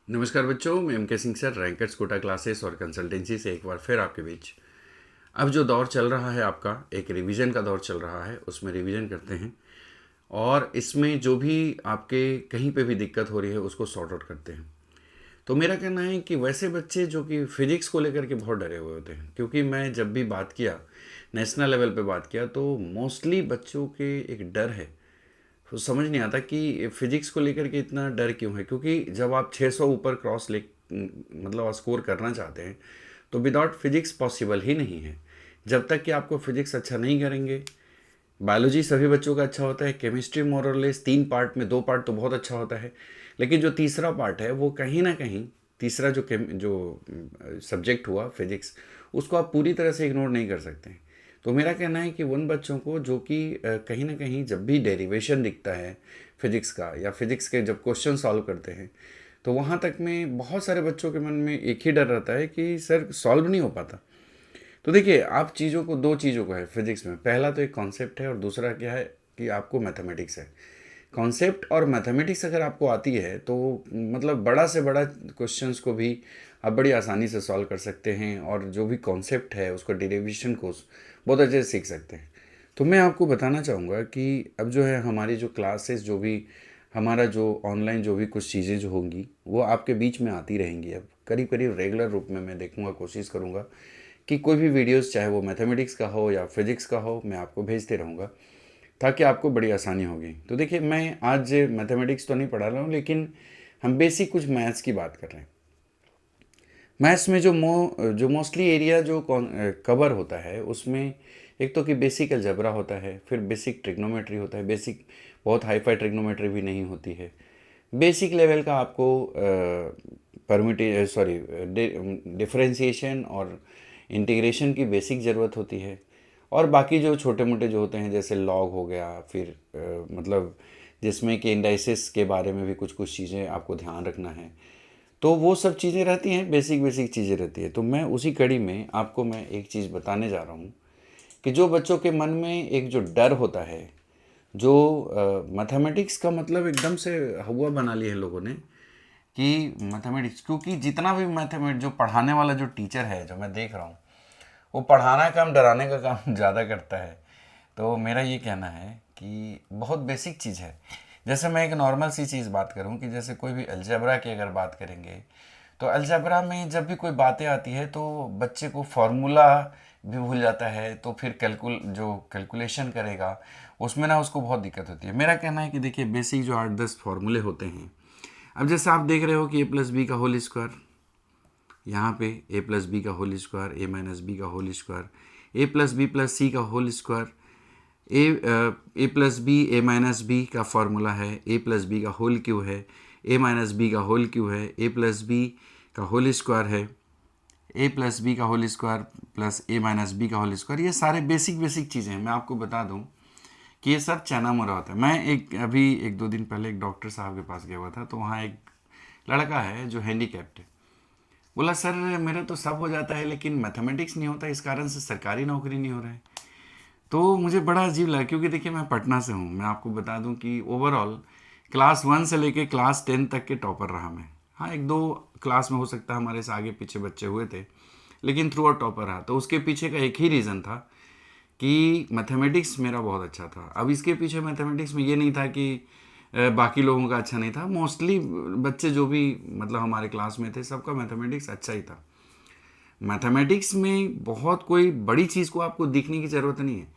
नमस्कार बच्चों, मैं M K Singh sir, rankers Kota classes और कंसल्टेंसी से एक बार फिर आपके बीच। अब जो दौर चल रहा है आपका, एक रिवीजन का दौर चल रहा है, उसमें रिवीजन करते हैं और इसमें जो भी आपके कहीं पे भी दिक्कत हो रही है उसको सॉर्ट आउट करते हैं। तो मेरा कहना है कि वैसे बच्चे जो कि फिजिक्स को लेकर के बहुत डरे हुए होते हैं, क्योंकि मैं जब भी बात किया, नेशनल लेवल पे बात किया, तो मोस्टली बच्चों के एक डर है। तो समझ नहीं आता कि फिजिक्स को लेकर के इतना डर क्यों है, क्योंकि जब आप 600 ऊपर क्रॉस ले मतलब स्कोर करना चाहते हैं तो विदाउट फिजिक्स पॉसिबल ही नहीं है। जब तक कि आपको फिजिक्स अच्छा नहीं करेंगे, बायोलॉजी सभी बच्चों का अच्छा होता है, केमिस्ट्री मोर और लेस 3 पार्ट में 2 पार्ट तो बहुत अच्छा होता है, लेकिन जो तीसरा पार्ट है वो कहीं ना कहीं, तीसरा जो सब्जेक्ट हुआ फिजिक्स, उसको आप पूरी तरह से इग्नोर नहीं कर सकते हैं। तो मेरा कहना है कि उन बच्चों को जो कि कहीं ना कहीं जब भी डेरिवेशन दिखता है फिजिक्स का, या फिजिक्स के जब क्वेश्चन सॉल्व करते हैं, तो वहाँ तक में बहुत सारे बच्चों के मन में एक ही डर रहता है कि सर सॉल्व नहीं हो पाता। तो देखिए, आप चीज़ों को, दो चीज़ों को है फिजिक्स में, पहला तो एक कॉन्सेप्ट है और दूसरा क्या है कि आपको मैथमेटिक्स है। कॉन्सेप्ट और मैथमेटिक्स अगर आपको आती है तो मतलब बड़ा से बड़ा क्वेश्चंस को भी आप बड़ी आसानी से सॉल्व कर सकते हैं, और जो भी कॉन्सेप्ट है उसका डेरिवेशन को बहुत अच्छे से सीख सकते हैं। तो मैं आपको बताना चाहूँगा कि अब जो है हमारी जो क्लासेस, जो भी हमारा जो ऑनलाइन जो भी कुछ चीज़ें जो होंगी वो आपके बीच में आती रहेंगी। अब करीब करीब रेगुलर रूप में मैं देखूँगा, कोशिश करूँगा कि कोई भी वीडियोस, चाहे वो मैथमेटिक्स का हो या फिजिक्स का हो, मैं आपको भेजते रहूँगा ताकि आपको बड़ी आसानी होगी। तो देखिए, मैं आज मैथमेटिक्स तो नहीं पढ़ा रहा हूँ, लेकिन हम बेसिक कुछ मैथ्स की बात कर रहे हैं। मैथ्स में जो मोस्टली एरिया जो कवर होता है उसमें एक तो कि बेसिक अलजेब्रा होता है, फिर बेसिक ट्रिग्नोमेट्री होता है। बेसिक बहुत हाई फाई ट्रिग्नोमेट्री भी नहीं होती है। बेसिक लेवल का आपको परमिटे सॉरी डिफरेंशिएशन और इंटीग्रेशन की बेसिक ज़रूरत होती है। और बाकी जो छोटे मोटे जो होते हैं, जैसे लॉग हो गया, फिर मतलब जिसमें कि इंडाइसिस के बारे में भी कुछ कुछ चीज़ें आपको ध्यान रखना है, तो वो सब चीज़ें रहती हैं, बेसिक बेसिक चीज़ें रहती है। तो मैं उसी कड़ी में आपको मैं एक चीज़ बताने जा रहा हूँ कि जो बच्चों के मन में एक जो डर होता है, जो मैथमेटिक्स का मतलब एकदम से हुआ बना लिया है लोगों ने कि मैथमेटिक्स, क्योंकि जितना भी मैथमेटिक्स जो पढ़ाने वाला जो टीचर है जो मैं देख रहा हूँ, वो पढ़ाना काम, डराने का काम ज़्यादा करता है। तो मेरा ये कहना है कि बहुत बेसिक चीज़ है। जैसे मैं एक नॉर्मल सी चीज़ बात करूं कि जैसे कोई भी अलजेब्रा की अगर बात करेंगे, तो अलजेब्रा में जब भी कोई बातें आती है तो बच्चे को फार्मूला भी भूल जाता है, तो फिर कैलकुलेशन करेगा उसमें ना उसको बहुत दिक्कत होती है। मेरा कहना है कि देखिए, बेसिक जो 8-10 फार्मूले होते हैं, अब जैसे आप देख रहे हो कि ए+b का होल स्क्वायर, यहाँ पे a+b का होल स्क्वायर, a-b का होल स्क्वायर, a+b+c का होल स्क्वायर, a+b a-b का फॉर्मूला है, a+b का होल क्यू है, a-b का होल क्यू है, a+b का होल स्क्वायर है, a+b का होल स्क्वायर प्लस a-b का होल स्क्वायर। ये सारे बेसिक बेसिक चीज़ें हैं। मैं आपको बता दूं कि ये सब चना मुरा होता है। मैं अभी 1-2 दिन पहले एक डॉक्टर साहब के पास गया हुआ था, तो वहाँ एक लड़का है जो हैंडीकैप्ड है। बोला, सर मेरा तो सब हो जाता है लेकिन मैथमेटिक्स नहीं होता, इस कारण से सरकारी नौकरी नहीं हो रहा है। तो मुझे बड़ा अजीब लगा, क्योंकि देखिए मैं पटना से हूँ। मैं आपको बता दूँ कि ओवरऑल क्लास 1 से लेके क्लास 10 तक के टॉपर रहा मैं। हाँ, 1-2 क्लास में हो सकता है हमारे से आगे पीछे बच्चे हुए थे, लेकिन थ्रू आउट टॉपर रहा। तो उसके पीछे का एक ही रीज़न था कि मैथमेटिक्स मेरा बहुत अच्छा था। अब इसके पीछे मैथमेटिक्स में ये नहीं था कि बाकी लोगों का अच्छा नहीं था। मोस्टली बच्चे जो भी मतलब हमारे क्लास में थे, सबका मैथमेटिक्स अच्छा ही था। मैथमेटिक्स में बहुत कोई बड़ी चीज़ को आपको दिखने की ज़रूरत नहीं है,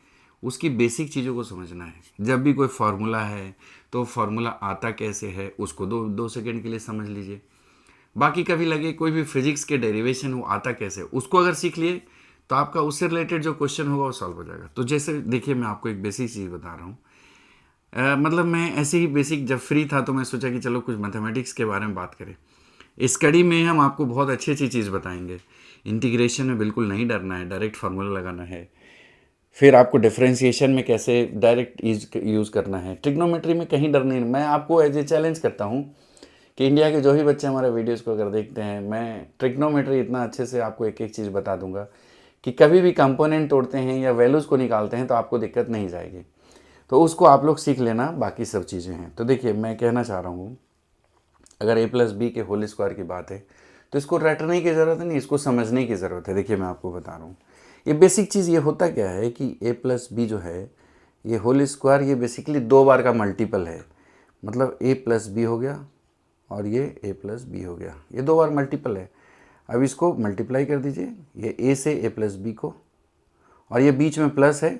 उसकी बेसिक चीज़ों को समझना है। जब भी कोई फार्मूला है तो फार्मूला आता कैसे है उसको 2 सेकंड के लिए समझ लीजिए। बाकी कभी लगे कोई भी फिजिक्स के डेरिवेशन वो आता कैसे, उसको अगर सीख लिए तो आपका उससे रिलेटेड जो क्वेश्चन होगा वो सॉल्व हो जाएगा। तो जैसे देखिए, मैं आपको एक बेसिक चीज़ बता रहा हूँ। मतलब मैं ऐसे ही बेसिक जब फ्री था तो मैं सोचा कि चलो कुछ मैथमेटिक्स के बारे में बात करें। इस कड़ी में हम आपको बहुत अच्छी अच्छी चीज़ बताएंगे। इंटीग्रेशन में बिल्कुल नहीं डरना है, डायरेक्ट फार्मूला लगाना है। फिर आपको डिफरेंशिएशन में कैसे डायरेक्ट यूज़ करना है। ट्रिग्नोमेट्री में कहीं डर नहीं। मैं आपको एज ए चैलेंज करता हूँ कि इंडिया के जो भी बच्चे हमारे वीडियोस को अगर देखते हैं, मैं ट्रिग्नोमेट्री इतना अच्छे से आपको एक एक चीज़ बता दूंगा कि कभी भी कंपोनेंट तोड़ते हैं या वैल्यूज़ को निकालते हैं तो आपको दिक्कत नहीं जाएगी। तो उसको आप लोग सीख लेना, बाकी सब चीज़ें हैं। तो देखिए, मैं कहना चाह रहा हूँ अगर ए प्लस बी के होल स्क्वायर की बात है तो इसको रटने की ज़रूरत नहीं, इसको समझने की ज़रूरत है। देखिए मैं आपको बता रहा हूँ, ये बेसिक चीज़ ये होता क्या है कि ए प्लस बी जो है ये होल स्क्वायर, ये बेसिकली 2 बार का मल्टीपल है। मतलब ए प्लस बी हो गया और ये ए प्लस बी हो गया, ये 2 बार मल्टीपल है। अब इसको मल्टीप्लाई कर दीजिए, ये ए से ए प्लस बी को, और ये बीच में प्लस है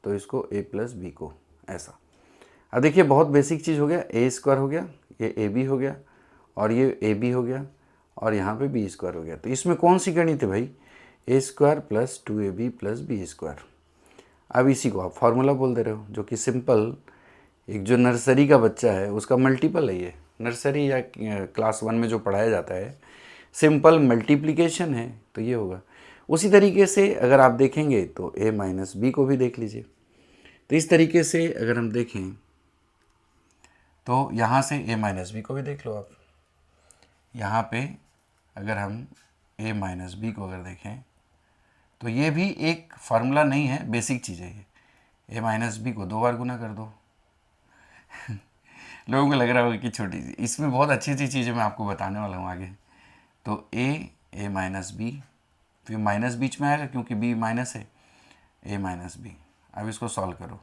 तो इसको ए प्लस बी को, ऐसा। अब देखिए बहुत बेसिक चीज़ हो गया, ए स्क्वायर हो गया, ये ए बी हो गया और ये ए बी हो गया और यहाँ पे बी स्क्वायर हो गया। तो इसमें कौन सी गणित है भाई? A square plus 2ab plus B square. अब इसी को आप फार्मूला बोल दे रहे हो, जो कि सिंपल एक जो नर्सरी का बच्चा है उसका मल्टीपल है। ये नर्सरी या क्लास 1 में जो पढ़ाया जाता है सिंपल मल्टीप्लिकेशन है, तो ये होगा। उसी तरीके से अगर आप देखेंगे तो a माइनस बी को भी देख लीजिए। तो इस तरीके से अगर हम देखें तो यहाँ से a माइनस बी को भी देख लो आप। यहाँ पे अगर हम a माइनस बी को अगर देखें तो ये भी एक फार्मूला नहीं है, बेसिक चीज़ है ये। a माइनस बी को 2 बार गुना कर दो। लोगों को लग रहा होगा कि छोटी सी, इसमें बहुत अच्छी अच्छी चीज़ें मैं आपको बताने वाला हूँ आगे। तो a माइनस बी, फिर माइनस बीच में आएगा क्योंकि b माइनस है, a माइनस बी। अब इसको सॉल्व करो,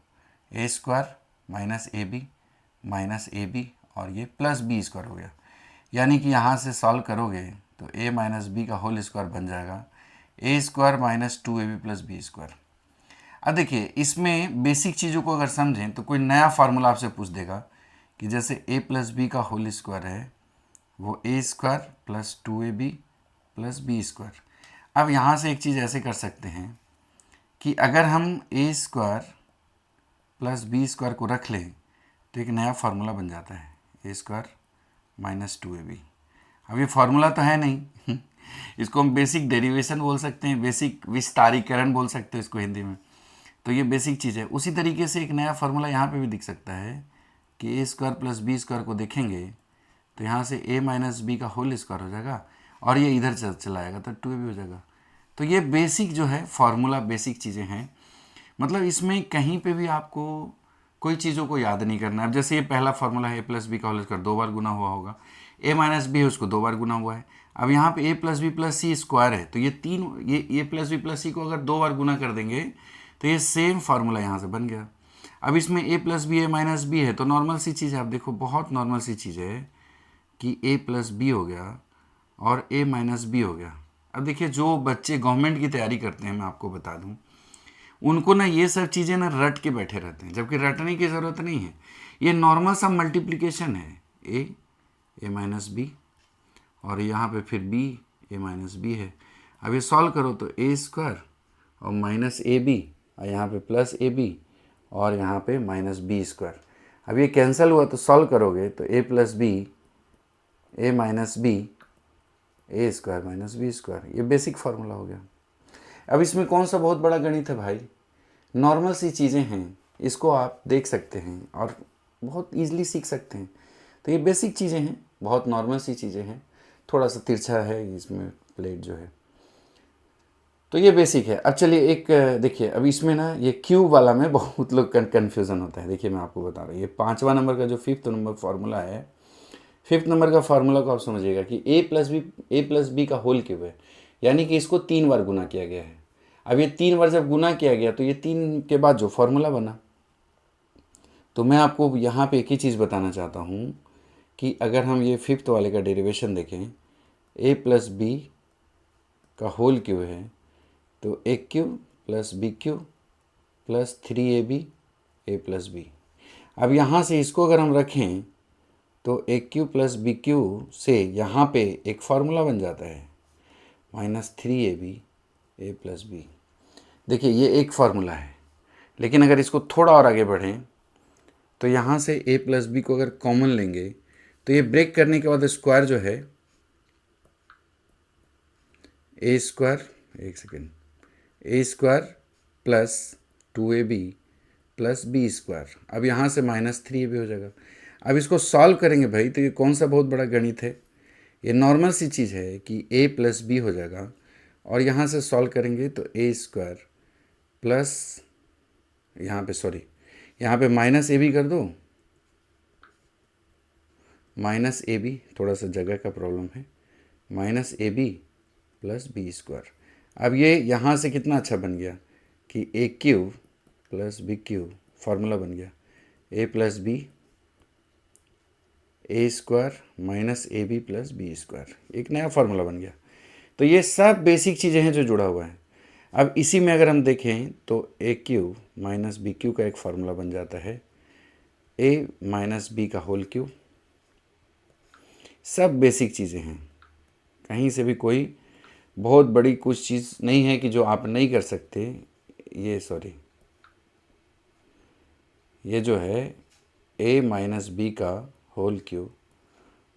A square minus A B minus A B और ये प्लस बी स्क्वायर हो गया। यानी कि यहाँ से सॉल्व करोगे तो a माइनस बी का होल स्क्वायर बन जाएगा A square minus 2ab plus B square. अब देखिए इसमें बेसिक चीज़ों को अगर समझें तो कोई नया फार्मूला आपसे पूछ देगा कि जैसे a प्लस बी का होल स्क्वायर है वो A square plus 2ab plus B square. अब यहाँ से एक चीज़ ऐसे कर सकते हैं कि अगर हम ए स्क्वायर प्लस बी स्क्वायर को रख लें तो एक नया फार्मूला बन जाता है, ए स्क्वायर माइनस 2ab। अब ये फार्मूला तो है नहीं इसको हम बेसिक डेरिवेशन बोल सकते हैं, बेसिक विस्तारीकरण बोल सकते हैं इसको हिंदी में। तो ये बेसिक चीज़ है। उसी तरीके से एक नया फार्मूला यहाँ पे भी दिख सकता है कि ए स्क्वायर प्लस बी स्क्वायर को देखेंगे तो यहाँ से a माइनस बी का होल स्क्वायर हो जाएगा और ये इधर चला आएगा तो 2ab हो जाएगा। तो ये बेसिक जो है फार्मूला, बेसिक चीज़ें हैं। मतलब इसमें कहीं पे भी आपको कोई चीज़ों को याद नहीं करना है। अब जैसे ये पहला फार्मूला है, ए प्लस बी का होल स्क्वायर 2 बार गुना हुआ होगा, ए माइनस बी है उसको 2 बार गुना हुआ है। अब यहाँ पे ए प्लस बी प्लस सी स्क्वायर है तो ये ये प्लस बी प्लस सी को अगर 2 बार गुना कर देंगे तो ये सेम फार्मूला यहाँ से बन गया। अब इसमें ए प्लस बी ए माइनस बी है तो नॉर्मल सी चीज़ है, आप देखो बहुत नॉर्मल सी चीज़ है कि ए प्लस बी हो गया और ए माइनस बी हो गया। अब देखिए जो बच्चे गवर्नमेंट की तैयारी करते हैं, मैं आपको बता दूं, उनको ना ये सब चीज़ें ना रट के बैठे रहते हैं, जबकि रटने की ज़रूरत नहीं है। ये नॉर्मल सा मल्टीप्लिकेशन है, ए माइनस बी और यहाँ पे फिर बी ए माइनस बी है। अब ये सॉल्व करो तो ए स्क्वायर और माइनस ए बी और यहाँ पे प्लस ए बी और यहाँ पे माइनस बी स्क्वायर। अब ये कैंसिल हुआ तो सॉल्व करोगे तो ए plus B A minus B A square minus B square. ये बेसिक फार्मूला हो गया। अब इसमें कौन सा बहुत बड़ा गणित है भाई? नॉर्मल सी चीज़ें हैं, इसको आप देख सकते हैं और बहुत ईजिली सीख सकते हैं। तो ये बेसिक चीज़ें हैं, बहुत नॉर्मल सी चीज़ें हैं। थोड़ा सा तिरछा है इसमें प्लेट जो है, तो ये बेसिक है। अब चलिए एक देखिए, अब इसमें ना ये क्यूब वाला में बहुत लोग कन्फ्यूज़न होता है। देखिए मैं आपको बता रहा हूँ, ये 5वां नंबर का जो 5th नंबर फार्मूला है, 5th नंबर का फार्मूला को आप समझिएगा कि ए प्लस बी का होल क्यूब है, यानी कि इसको 3 बार गुना किया गया है। अब ये 3 बार जब गुना किया गया तो ये 3 के बाद जो फार्मूला बना, तो मैं आपको यहाँ पे एक ही चीज़ बताना चाहता हूँ कि अगर हम ये 5th वाले का डेरिवेशन देखें, ए प्लस बी का होल क्यूब है तो A cube plus B cube plus 3ab A plus B. अब यहाँ से इसको अगर हम रखें तो A cube plus B cube से यहाँ पे एक फार्मूला बन जाता है minus 3ab A plus B. देखिए ये एक फार्मूला है, लेकिन अगर इसको थोड़ा और आगे बढ़ें तो यहाँ से ए प्लस बी को अगर कॉमन लेंगे तो ये ब्रेक करने के बाद स्क्वायर जो है ए स्क्वायर, एक second, A square plus 2ab plus B square. अब यहाँ से माइनस 3ab हो जाएगा। अब इसको सॉल्व करेंगे भाई तो ये कौन सा बहुत बड़ा गणित है? ये नॉर्मल सी चीज़ है कि a प्लस बी हो जाएगा और यहाँ से सॉल्व करेंगे तो ए स्क्वायर प्लस यहाँ पे माइनस ए बी कर दो, माइनस ए बी, थोड़ा सा जगह का प्रॉब्लम है, minus A B plus B square. अब ये यहाँ से कितना अच्छा बन गया कि A cube plus B cube, formula बन गया A plus B A square minus A B plus B square, एक नया फार्मूला बन गया। तो ये सब बेसिक चीज़ें हैं जो जुड़ा हुआ है। अब इसी में अगर हम देखें तो A cube minus B Q का एक फार्मूला बन जाता है ए माइनस बी का होल क्यूब। सब बेसिक चीज़ें हैं, कहीं से भी कोई बहुत बड़ी कुछ चीज़ नहीं है कि जो आप नहीं कर सकते। ये जो है a माइनस बी का होल क्यूब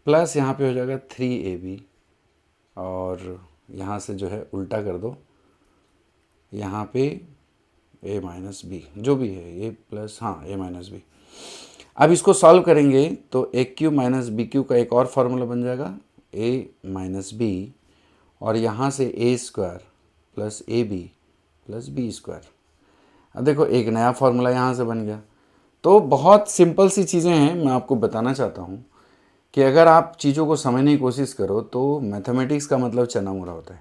प्लस यहाँ पे हो जाएगा 3ab, और यहाँ से जो है उल्टा कर दो, यहाँ पे a माइनस बी जो भी है a plus a minus B. अब इसको सॉल्व करेंगे तो A cube minus B cube का एक और फार्मूला बन जाएगा a माइनस बी, और यहाँ से A square plus A B plus B square. अब देखो एक नया फार्मूला यहाँ से बन गया। तो बहुत सिंपल सी चीज़ें हैं, मैं आपको बताना चाहता हूँ कि अगर आप चीज़ों को समझने की कोशिश करो तो मैथमेटिक्स का मतलब चना मुरा होता है।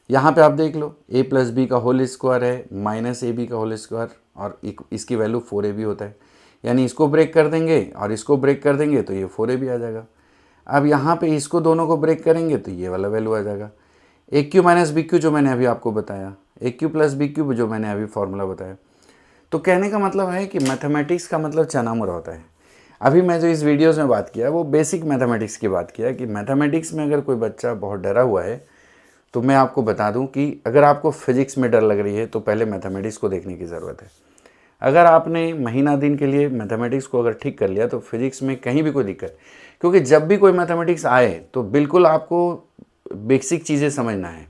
यहाँ पे आप देख लो a प्लस बी का होल स्क्वायर है माइनस ए बी का होल स्क्वायर, और इसकी वैल्यू 4ab होता है, यानी इसको ब्रेक कर देंगे और इसको ब्रेक कर देंगे तो ये 4ab आ जाएगा। अब यहाँ पे इसको दोनों को ब्रेक करेंगे तो ये वाला वैल्यू आ जाएगा ए क्यू माइनस बी क्यू जो मैंने अभी आपको बताया, ए क्यू प्लस बी क्यू जो मैंने अभी फार्मूला बताया। तो कहने का मतलब है कि मैथमेटिक्स का मतलब चना मुरा होता है। अभी मैं जो इस वीडियोस में बात किया वो बेसिक मैथमेटिक्स की बात किया कि मैथमेटिक्स में अगर कोई बच्चा बहुत डरा हुआ है तो मैं आपको बता दूं कि अगर आपको फिजिक्स में डर लग रही है तो पहले मैथमेटिक्स को देखने की ज़रूरत है। अगर आपने महीना दिन के लिए मैथमेटिक्स को अगर ठीक कर लिया तो फिजिक्स में कहीं भी कोई दिक्कत, क्योंकि जब भी कोई मैथमेटिक्स आए तो बिल्कुल आपको बेसिक चीज़ें समझना है,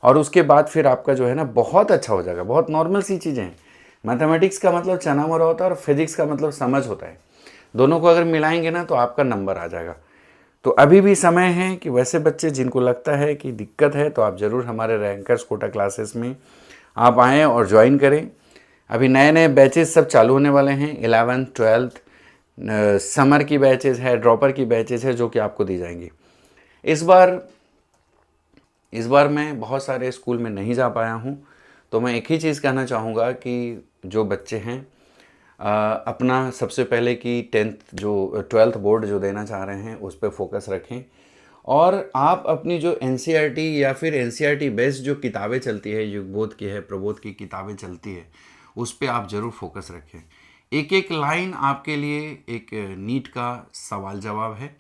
और उसके बाद फिर आपका जो है ना बहुत अच्छा हो जाएगा। बहुत नॉर्मल सी चीज़ें हैं। मैथमेटिक्स का मतलब चना मुरा होता है और फिजिक्स का मतलब समझ होता है। दोनों को अगर मिलाएंगे ना तो आपका नंबर आ जाएगा। तो अभी भी समय है कि वैसे बच्चे जिनको लगता है कि दिक्कत है तो आप ज़रूर हमारे रैंकर्स कोटा क्लासेस में आप आएँ और ज्वाइन करें। अभी नए नए बैचेस सब चालू होने वाले हैं, 11th 12th समर की बैचेस है, ड्रॉपर की बैचेस है जो कि आपको दी जाएंगी। इस बार मैं बहुत सारे स्कूल में नहीं जा पाया हूँ, तो मैं एक ही चीज़ कहना चाहूँगा कि जो बच्चे हैं अपना सबसे पहले कि 12th बोर्ड जो देना चाह रहे हैं उस पर फोकस रखें, और आप अपनी जो NCERT या फिर NCERT बेस्ड जो किताबें चलती है, युगबोध की है, प्रबोध की किताबें चलती है, उस पर आप ज़रूर फोकस रखें। एक एक लाइन आपके लिए एक नीट का सवाल जवाब है,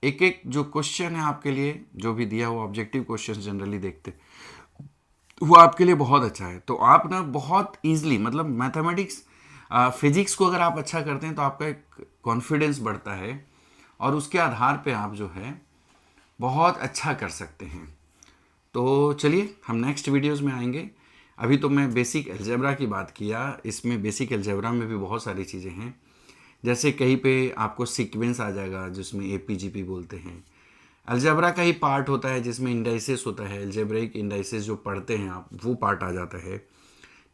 एक एक जो क्वेश्चन है आपके लिए जो भी दिया हुआ ऑब्जेक्टिव क्वेश्चन जनरली देखते वो आपके लिए बहुत अच्छा है। तो आप ना बहुत ईजिली, मतलब मैथमेटिक्स फिजिक्स को अगर आप अच्छा करते हैं तो आपका एक कॉन्फिडेंस बढ़ता है, और उसके आधार पे आप जो है बहुत अच्छा कर सकते हैं। तो चलिए हम नेक्स्ट वीडियोस में आएंगे। अभी तो मैं बेसिक अलजेब्रा की बात किया, इसमें बेसिक अलजेब्रा में भी बहुत सारी चीज़ें हैं, जैसे कहीं पे आपको सीक्वेंस आ जाएगा जिसमें APGP बोलते हैं। अलजेब्रा का ही पार्ट होता है जिसमें इंडाइसिस होता है, अलजेब्रिक इंडाइसिस जो पढ़ते हैं आप, वो पार्ट आ जाता है।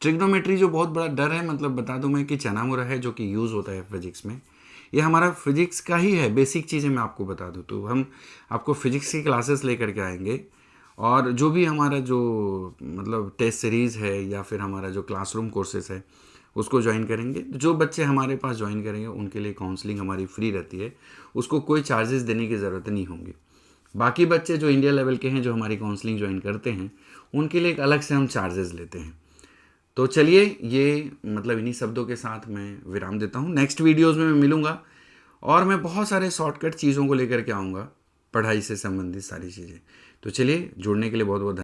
ट्रिग्नोमेट्री जो बहुत बड़ा डर है, मतलब बता दूं मैं कि चना मुरा है जो कि यूज़ होता है फिजिक्स में, ये हमारा फिजिक्स का ही है। बेसिक चीज़ें मैं आपको बता दूं तो हम आपको फिजिक्स की क्लासेस लेकर के आएंगे, और जो भी हमारा जो मतलब टेस्ट सीरीज़ है या फिर हमारा जो क्लासरूम कोर्सेस है उसको ज्वाइन करेंगे। जो बच्चे हमारे पास ज्वाइन करेंगे उनके लिए काउंसलिंग हमारी फ्री रहती है, उसको कोई चार्जेस देने की ज़रूरत नहीं होगी। बाकी बच्चे जो इंडिया लेवल के हैं जो हमारी काउंसलिंग ज्वाइन करते हैं उनके लिए एक अलग से हम चार्जेस लेते हैं। तो चलिए ये मतलब इन्हीं शब्दों के साथ मैं विराम देता हूँ। नेक्स्ट वीडियोस में मैं मिलूँगा और मैं बहुत सारे शॉर्टकट चीज़ों को लेकर के आऊँगा, पढ़ाई से संबंधित सारी चीज़ें। तो चलिए जुड़ने के लिए बहुत बहुत